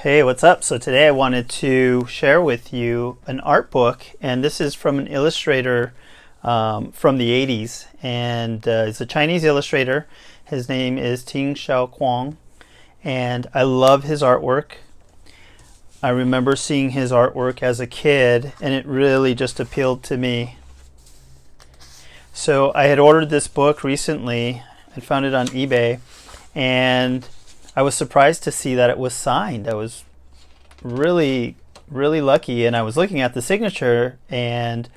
Hey, what's up? So today I wanted to share with you an art book, and this is from an illustrator from the 80s, and he's a Chinese illustrator. His name is Ting Xiao Kuang, and I love his artwork. I remember seeing his artwork as a kid, and it really just appealed to me. So I had ordered this book recently. I found it on eBay, and I was surprised to see that it was signed. I was really lucky, and I was looking at the signature and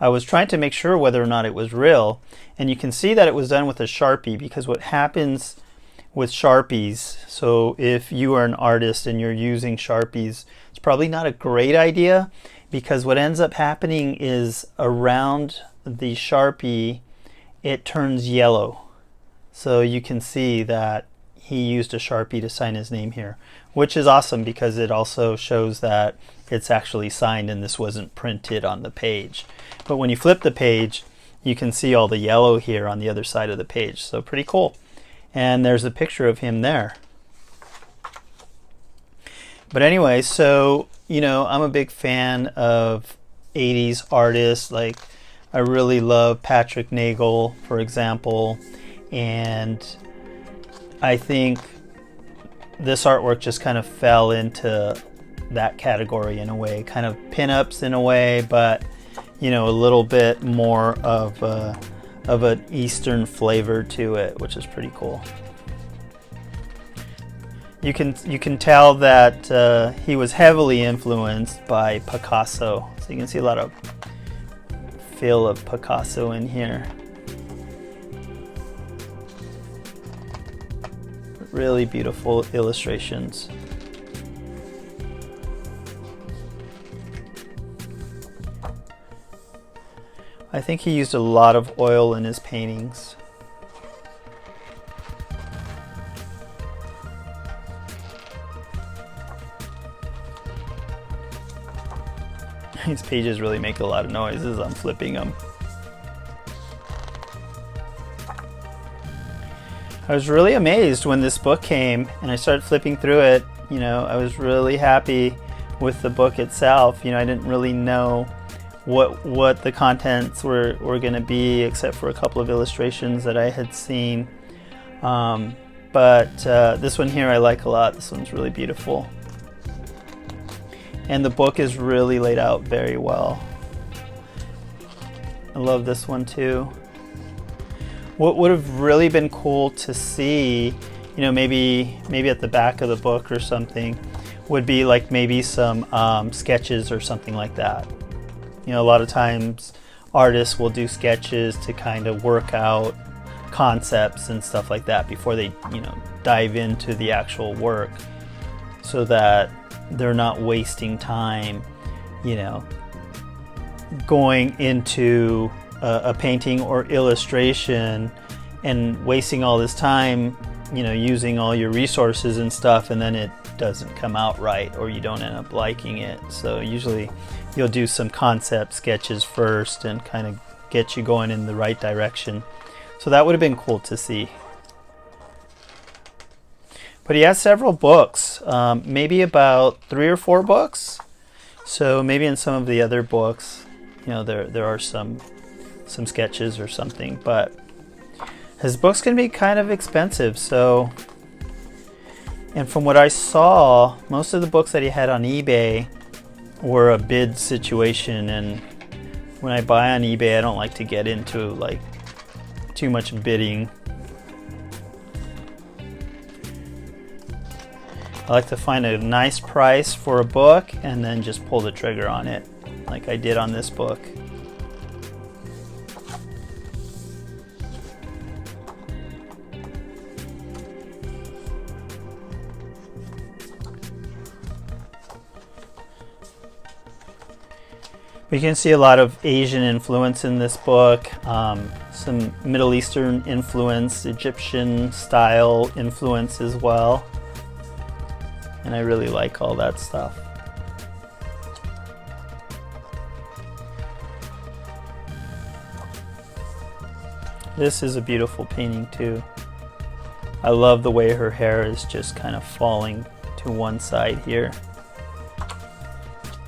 I was trying to make sure whether or not it was real, and you can see that it was done with a Sharpie, because what happens with Sharpies, so if you are an artist and you're using Sharpies, it's probably not a great idea, because what ends up happening is around the Sharpie it turns yellow. So you can see that he used a Sharpie to sign his name here, which is awesome because it also shows that it's actually signed and this wasn't printed on the page. But when you flip the page, you can see all the yellow here on the other side of the page. So pretty cool. And there's a picture of him there. But anyway, so, I'm a big fan of 80s artists. Like, I really love Patrick Nagel, for example, and I think this artwork just kind of fell into that category in a way, kind of pinups in a way, but a little bit more of an Eastern flavor to it, which is pretty cool. You can tell that he was heavily influenced by Picasso, so you can see a lot of feel of Picasso in here. Really beautiful illustrations. I think he used a lot of oil in his paintings. These pages really make a lot of noise as I'm flipping them. I was really amazed when this book came and I started flipping through it. I was really happy with the book itself. I didn't really know what the contents were going to be, except for a couple of illustrations that I had seen. But this one here I like a lot. This one's really beautiful. And the book is really laid out very well. I love this one too. What would have really been cool to see, maybe at the back of the book or something, would be like maybe some sketches or something like that. A lot of times artists will do sketches to kind of work out concepts and stuff like that before they, dive into the actual work, so that they're not wasting time, going into a painting or illustration and wasting all this time, using all your resources and stuff, and then it doesn't come out right, or you don't end up liking it. So usually you'll do some concept sketches first and kind of get you going in the right direction. So that would have been cool to see. But he has several books, maybe about 3 or 4 books. So maybe in some of the other books, there are some sketches or something, but his books can be kind of expensive. So, and from what I saw, most of the books that he had on eBay were a bid situation, and when I buy on eBay I don't like to get into like too much bidding. I like to find a nice price for a book and then just pull the trigger on it, like I did on this book. We can see a lot of Asian influence in this book, some Middle Eastern influence, Egyptian style influence as well. And I really like all that stuff. This is a beautiful painting too. I love the way her hair is just kind of falling to to one side here.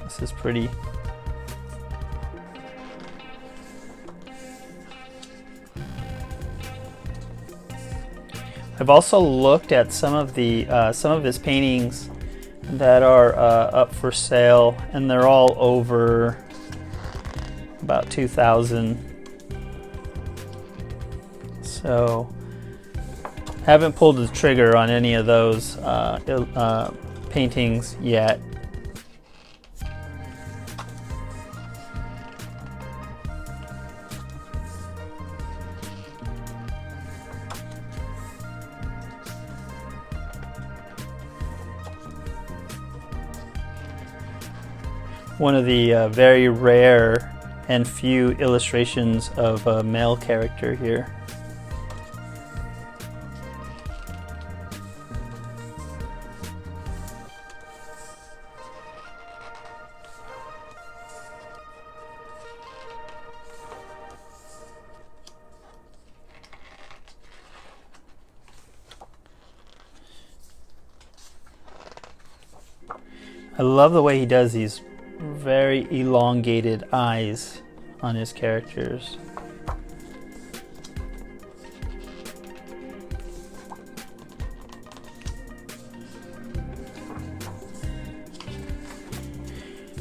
This is pretty. I've also looked at some of his paintings that are up for sale, and they're all over about 2,000. So haven't pulled the trigger on any of those paintings yet. One of the very rare and few illustrations of a male character here. I love the way he does these very elongated eyes on his characters.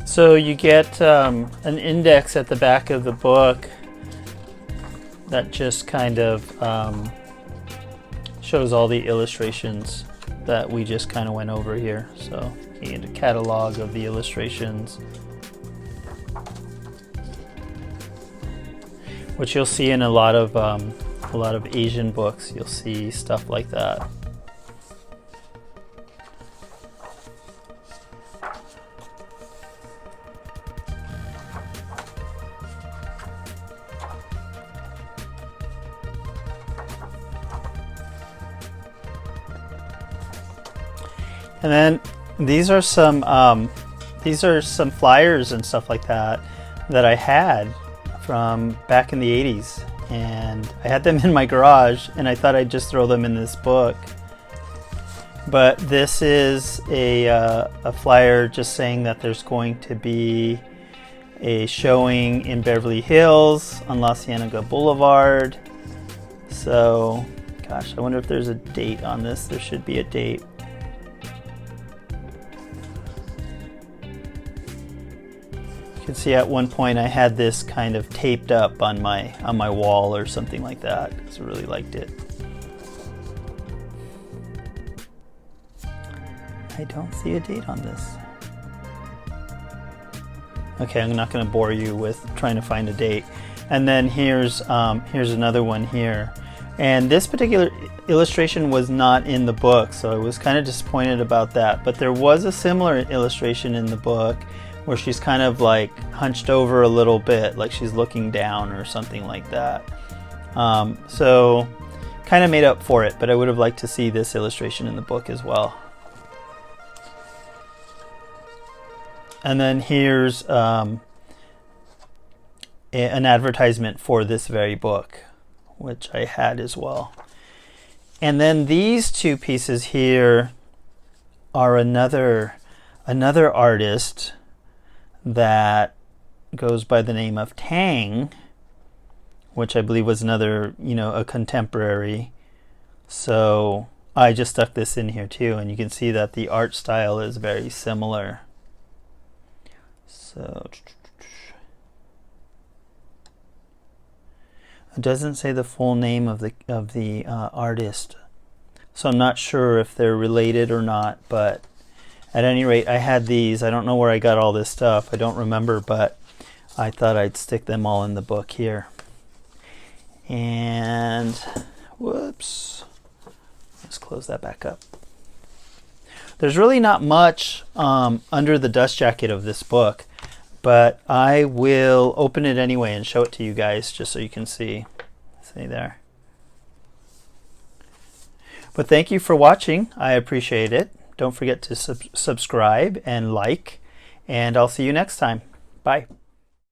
So you get an index at the back of the book that just kind of shows all the illustrations that we just kind of went over here. So you get a catalog of the illustrations, which you'll see in a lot of Asian books. You'll see stuff like that. And then these are some flyers and stuff like that that I had from back in the 80s, and I had them in my garage, and I thought I'd just throw them in this book. But this is a flyer just saying that there's going to be a showing in Beverly Hills on La Cienega Boulevard. So, gosh, I wonder if there's a date on this. There should be a date. You can see at one point I had this kind of taped up on my wall or something like that, because I really liked it. I don't see a date on this. Okay, I'm not going to bore you with trying to find a date. And then here's another one here. And this particular illustration was not in the book, so I was kind of disappointed about that. But there was a similar illustration in the book where she's kind of like hunched over a little bit, like she's looking down or something like that. So kind of made up for it, but I would have liked to see this illustration in the book as well. And then here's an advertisement for this very book, which I had as well. And then these two pieces here are another artist that goes by the name of Tang, which I believe was another, a contemporary. So I just stuck this in here too, and you can see that the art style is very similar. So it doesn't say the full name of the artist, so I'm not sure if they're related or not, but at any rate, I had these. I don't know where I got all this stuff. I don't remember, but I thought I'd stick them all in the book here. And whoops, let's close that back up. There's really not much under the dust jacket of this book, but I will open it anyway and show it to you guys just so you can see. See there. But thank you for watching. I appreciate it. Don't forget to subscribe and like, and I'll see you next time. Bye.